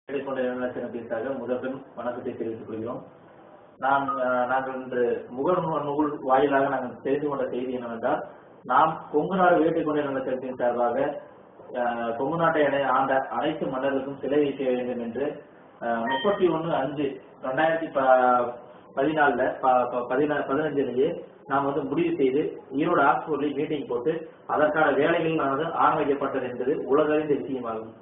கொண்ட நிலத்தினத்திற்காக முதற்கண் வணக்கத்தை தெரிவித்துக் கொள்கிறோம். நாங்கள் இன்று முகநூல் வாயிலாக நாங்கள் தெரிந்து கொண்ட செய்தி என்னவென்றால், நாம் கொங்கு நாடு வேட்டை கொண்ட நிலத்தினத்தின் சார்பாக கொங்கு நாட்டை ஆண்ட அனைத்து மன்னர்களுக்கும் சிலை வைக்க வேண்டும் என்று 31/5/2014 நாம் முடிவு செய்து ஈரோடு ஆக்ஸ்போர்டில் மீட்டிங் போட்டு அதற்கான வேலைகள் ஆரம்பிக்கப்பட்டது என்பது உலகறிந்த விஷயமாகும்.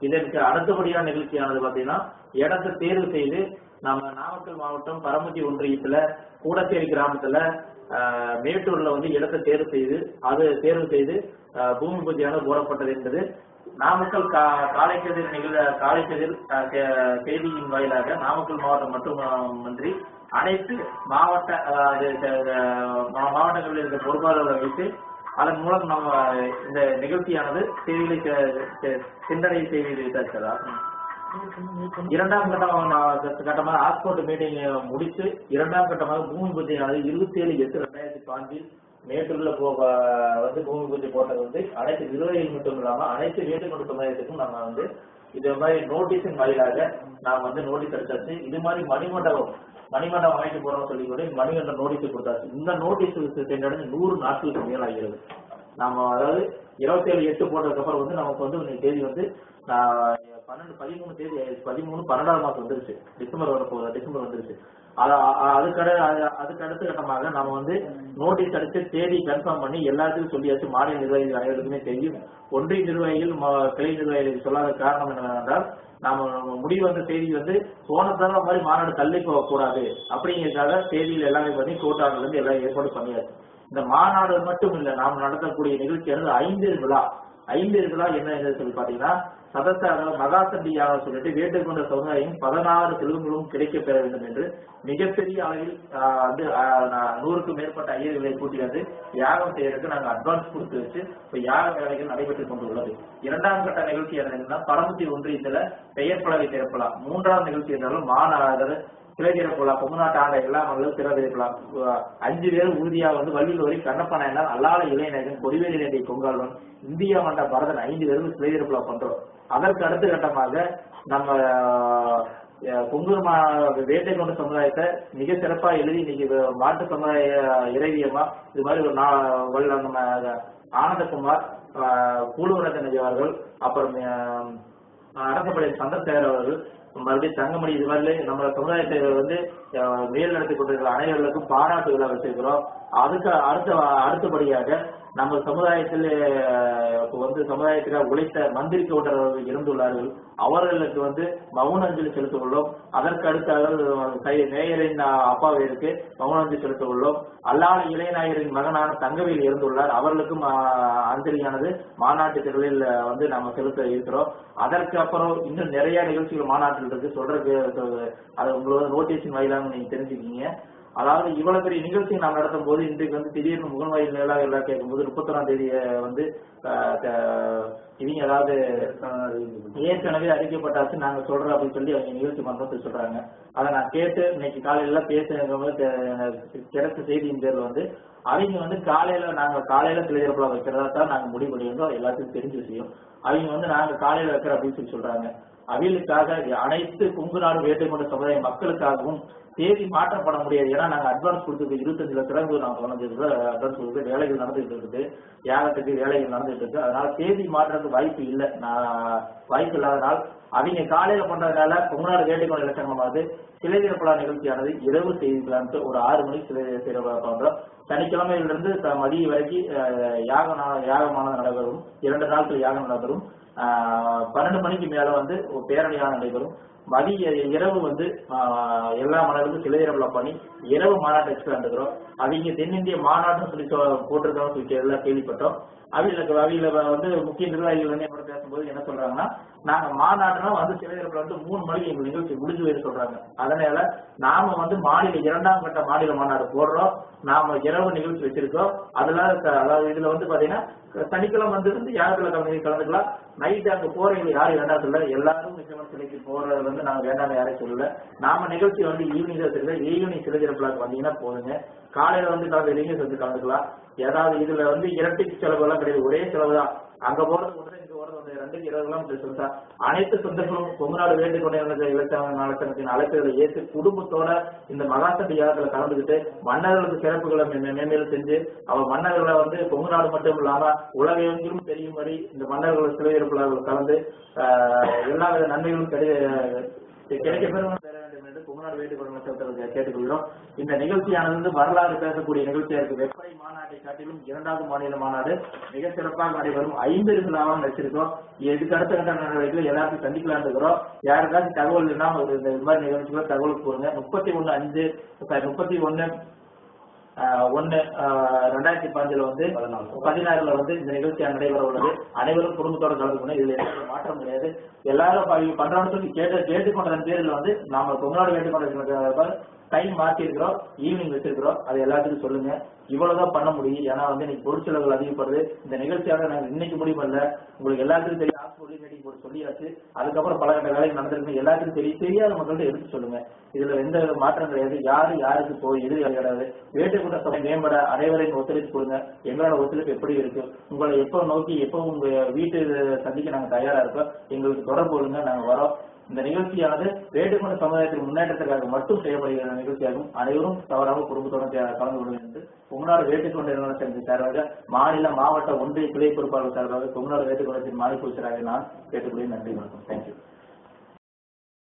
இதற்கு அடுத்தபடியான நிகழ்ச்சியானது பாத்தீங்கன்னா, இடத்தை தேர்வு செய்து நம்ம நாமக்கல் மாவட்டம் பரமத்தி ஒன்றியத்துல கூடச்சேரி கிராமத்துல மேட்டூர்ல இடத்தை தேர்வு செய்து பூமி பூஜையானது போடப்பட்டது என்பது நாமக்கல் காலைக்கதிர் செய்தியின் வாயிலாக நாமக்கல் மாவட்டம் மட்டுமன்றி அனைத்து மாவட்டங்களில் இருக்க பொறுப்பாளர்களை வைத்து அதன் மூலம் நம்ம இந்த நிகழ்ச்சியானது செய்திகளை சிந்தனை செய்திருக்கிறதா. இரண்டாம் கட்டமாக ஆக்ஸ்போர்ட் மீட்டிங் முடித்து இரண்டாம் கட்டமாக பூமி பூஜையானது 27/8/2005 மேட்டூர்ல பூமி பூஜை போட்டது அனைத்து நிர்வாகிகள் மட்டும் இல்லாம அனைத்து வேட்டுக்கொண்டு சமுதாயத்துக்கும் நம்ம இது மாதிரி நோட்டீஸின் வாயிலாக நாம் நோட்டீஸ் அடிச்சாச்சு. இது மாதிரி மணிமண்டபம் அமைக்க போறோம்னு சொல்லிக்கொண்டு மணிமண்டப நோட்டீஸ் கொடுத்தாச்சு. இந்த நோட்டீஸ் சென்றடைஞ்சு 100 நாட்களுக்கு மேல் ஆகிறது. நாம அதாவது 27/8 போட்டதுக்கு அப்புறம் நமக்கு தேதி 13 தேதி 13/12 மாசம் வந்துருச்சு. டிசம்பர் வந்துருச்சு. அதுக்கு அடுத்த கட்டமாக நாம நோட்டீஸ் அடிச்சு தேதி கன்ஃபார்ம் பண்ணி எல்லாத்துக்கும் சொல்லியாச்சு. மாநில நிர்வாகிகள் அனைவருக்குமே தெரியும். ஒன்றிய நிர்வாகிகள் கிளை நிர்வாகிகளுக்கு சொல்லாத காரணம் என்னவென்றால், நாம முடிவு செய்தி போனதான மாதிரி மாநாடு தள்ளி போக கூடாது அப்படிங்கிறதுக்காக தேதியில் எல்லாமே பண்ணி கோட்டாடுல இருந்து எல்லாம் ஏற்பாடு பண்ணியாச்சு. இந்த மாநாடு மட்டும் இல்ல, நாம் நடத்தக்கூடிய நிகழ்ச்சியானது 5 விழா என்ன சொல்லி பாத்தீங்கன்னா, மகாசண்டியாக சொல்லிட்டு வேட்டுக்கொண்ட சமுதாயம் 16 செல்வங்களும் கிடைக்க பெற வேண்டும் என்று மிகப்பெரிய அளவில் 100க்கும் மேற்பட்ட ஐயர்களை கூட்டி யாகம் செய்யறதுக்கு நாங்கள் அட்வான்ஸ் கொடுத்து வச்சு இப்ப யாக வேலைகள் நடைபெற்றுக் கொண்டுள்ளது. இரண்டாம் கட்ட நிகழ்ச்சி என்னன்னா, பரமத்தி ஒன்றியத்துல பெயர் பலகை திறப்பலாம். மூன்றாம் நிகழ்ச்சி என்றாலும் மாநாடு சிலை திறப்பலாம். கொங்கு நாட்டு ஆண்ட எல்லா மக்களும் சிலை திறப்பலாம். 5 பேரும் உறுதியா வள்ளியில் வரை கண்ணப்ப நாயனார், அல்லாத இளைஞன், கொடிவேலி நேண்டிய கொங்காளன், இந்தியா மண்ட பரதன் 5 பேரும் சிலை திறப்பலா பண்றோம். அதற்கு அடுத்த கட்டமாக நம்ம கொங்கு வேட்டை கொண்ட சமுதாயத்தை மிக சிறப்பா எழுதி இன்னைக்கு மாட்டு சமுதாய இறைவியமா இது மாதிரி ஒரு நம்ம ஆனந்தகுமார், கூடுவரத்தனஜி அவர்கள், அப்புறம் அரசப்படை சந்தர் அவர்கள், மறுபடியும் தங்கமணி, இது மாதிரி நம்ம சமுதாயத்தை மேல் நடத்தி கொண்டிருக்கிற அனைவர்களுக்கும் பாராட்டு விழா வச்சிருக்கிறோம். அதுக்கு அடுத்தபடியாக நம்ம சமுதாயத்தில் சமுதாயத்துக்காக உழைத்த மந்திரி கவுண்டர்கள் இருந்துள்ளார்கள். அவர்களுக்கு மௌன அஞ்சலி செலுத்த உள்ளோம். அதற்கு அடுத்த மேயரின் அப்பாவிற்கு மௌன அஞ்சலி செலுத்த உள்ளோம். அல்லாத இளைஞரின் மகனான தங்கவேல் இருந்துள்ளார். அவர்களுக்கும் அஞ்சலியானது மாநாட்டு திடலில் நாம செலுத்த இருக்கிறோம். அதற்கு அப்புறம் இன்னும் நிறைய நிகழ்ச்சிகள் மாநாட்டில் இருக்கு. சொல்றதுக்கு அது உங்களோட நோட்டீஸின் வாயிலாக நீங்க தெரிஞ்சுக்கீங்க. அதாவது இவ்வளவு பெரிய நிகழ்ச்சி நாம் நடத்தும் போது இன்றைக்கு திடீர்னு முகன்வாயில் மேலாக எல்லாம் கேட்கும்போது 31ஆம் தேதியை இவங்க அதாவது ஏற்கனவே அறிக்கப்பட்டாச்சு நாங்க சொல்றோம் அப்படின்னு சொல்லி அவங்க நிகழ்ச்சி பண்றது சொல்றாங்க. அதை நான் கேட்டு இன்னைக்கு காலையில கிடைச்ச செய்தியின் பேர்ல அவங்க காலையில சிலையரப்பலாம் வைக்கிறதா தான் நாங்க முடிவு பண்ணியிருந்தோம். எல்லாத்துக்கும் தெரிஞ்ச விஷயம். அவங்க நாங்க காலையில வைக்கிற அப்படின்னு சொல்லி சொல்றாங்க. அவர்களுக்காக அனைத்து கொங்கு நாடு வேட்டை கொண்ட சமுதாய மக்களுக்காகவும் தேதி மாற்றப்பட முடியாது. ஏன்னா நாங்க அட்வான்ஸ் கொடுத்துருக்கு 25 லட்சம் ரூபாய் நாங்க அட்வான்ஸ் கொடுத்து வேலைகள் நடந்துட்டு இருக்குது. யாகத்துக்கு வேலைகள் நடந்துட்டு இருக்கு. அதனால தேதி மாற்றத்துக்கு வாய்ப்பு இல்லாதனால் அவங்க காலையில பண்றதுனால கொங்கு நாடு வேட்டை கொண்ட இலட்சணமாவது சிலை திறப்பலா நிகழ்ச்சியானது இரவு செய்திக்கலான்ட்டு ஒரு 6 மணிக்கு சிலை திறப்பலா பண்றோம். சனிக்கிழமையிலிருந்து மதிய வரைக்கும் யாகமானது நடைபெறும். 2 நாட்கள் யாகம் நடைபெறும். 12 மணிக்கு மேல பேரணியாக நடைபெறும். மதிய இரவு எல்லா மன்னர்களுக்கும் சிலையரப்பலா பண்ணி இரவு மாநாட்டை வச்சுக்கிறோம். அவங்க தென்னிந்திய மாநாடுன்னு சொல்லி போட்டிருக்கோம்னு சொல்லி எல்லாம் கேள்விப்பட்டோம். அவையில முக்கிய நிர்வாகிகள் என்னோட பேசும்போது என்ன சொல்றாங்கன்னா, நாங்க மாநாடுனா சிலையரப்பலா 3 மணிக்கு எங்க நிகழ்ச்சி முடிஞ்சு போய் சொல்றாங்க. அதனால நாம மாநில 2ஆம் கட்ட மாநில மாநாடு போடுறோம். நாம இரவு நிகழ்ச்சி வச்சிருக்கோம். அதாவது இதுல பாத்தீங்கன்னா சனிக்கிழமை யாகத்துல கலந்துக்கலாம். நைட்டு அங்க போறவங்க யாரும் வேண்டாம் சொல்ல, எல்லாரும் நிச்சயமான சிலைக்கு போறது நாங்க வேண்டாம் யாரையும் சொல்லல. நாம நிகழ்ச்சி ஈவினிங் தான் தெரியல. ஈவினிங் சிலை திறப்பலாக்கு வந்தீங்கன்னா போதுங்க. காலையில கலந்துக்கலாம். ஏதாவது இதுல இரட்டை செலவு எல்லாம் கிடையாது. ஒரே செலவு தான். அங்க போறது ஒன்று, இங்க போறது ஒன்று, 2 கிலோமீட்டர் சொல்றா. அனைத்து சொந்தங்களும் கொங்குநாடு வேண்டிக் கொண்ட இலட்சண நலத்தினத்தின் அழைப்புகளை ஏற்று குடும்பத்தோட இந்த மகாசண்டி யாகத்துல கலந்துகிட்டு மன்னர்களுக்கு சிறப்புகளை மேம்பேலும் செஞ்சு அவர் மன்னர்களை வந்து கொங்குநாடு மட்டும் இல்லாம உலகெங்கிலும் தெரியும்படி இந்த மன்னர்கள் சிலையிருப்புகள் கலந்து எல்லா வித நன்மைகளும் கிடைக்க பெறும் பெற வேண்டும் என்று கொங்குநாடு வேண்டிக் கொண்ட கேட்டுக்கொள்கிறோம். இந்த நிகழ்ச்சியானது வரலாறு பேசக்கூடிய நிகழ்ச்சியா இருக்கு. வெப்படை மாநாட்டை காட்டிலும் 2வது மாநில மாநாடு மிக சிறப்பாக நடைபெறும். 5 விழாவாக வச்சிருக்கோம். இதுக்கு அடுத்த கட்ட நடவடிக்கைகள் எல்லாத்தையும் சந்திக்கலாம் இருக்கிறோம். யாருக்காச்சும் தகவல் இல்லைன்னா இந்த மாதிரி நிகழ்ச்சிகளை தகவல் கூறுங்க. 31/5/2015 வந்து 16 வந்து இந்த நிகழ்ச்சியாக நடைபெற உள்ளது. அனைவரும் குடும்பத்தோட கலந்துக்கணும். இதுல எந்த மாற்றம் கிடையாது. எல்லாரும் பண்றான்னு சொல்லி கேட்டுக்கொண்டதன் பேரில் வந்து நாம கொண்டாட வேண்டுகொண்ட டைம் மாற்றி இருக்கிறோம், ஈவினிங் வச்சிருக்கிறோம். அது எல்லாத்துக்கும் சொல்லுங்க. இவ்வளவுதான் பண்ண முடியும். ஏன்னா வந்து இன்னைக்கு பொருட்செலவுகள் அதிகப்படுது. இந்த நிகழ்ச்சியாக நாங்கள் இன்னைக்கு முடிவு பண்ணல. உங்களுக்கு எல்லாத்துக்கும் தெரியும். ஹாஸ்பிட்டல் மீட்டிங் போட்டு சொல்லியாச்சு. அதுக்கப்புறம் பல கட்ட வேலைகள் நடந்திருக்கு. எல்லாத்துக்கும் தெரியாத மக்கள்கிட்ட எடுத்து சொல்லுங்க. இதுல எந்த மாற்றம் கிடையாது. யாருக்கு போய் எது கிடையாது. வேட்டுக்கூட்ட சபை மேம்பட அனைவரையும் ஒத்துழைப்பு கொடுங்க. எங்களோட ஒத்துழைப்பு எப்படி இருக்கு, உங்களை எப்போ நோக்கி எப்போ உங்க வீட்டு சந்திக்க நாங்க தயாரா இருக்கோம். எங்களுக்கு தொடர்பு கொள்ளுங்க. நாங்க வரோம். இந்த நிகழ்ச்சியானது வேட்டுக்கொண்ட சமுதாயத்தின் முன்னேற்றத்திற்காக மட்டும் செய்யப்படுகிற நிகழ்ச்சியாகும். அனைவரும் தவறாக குடும்பத்துடன் கலந்து கொள்ளுங்கள் என்று கொங்குநாடு வேட்டுக்கொண்ட நிறுவனத்தின் சார்பாக மாநில மாவட்ட ஒன்றிய கிளை பொறுப்பாளர் சார்பாக கொங்குநாடு வேட்டுக்கொண்டத்தின் மாநில அமைச்சராக நான் கேட்டுக்கொள்கிறேன். நன்றி, வணக்கம். தேங்க்யூ.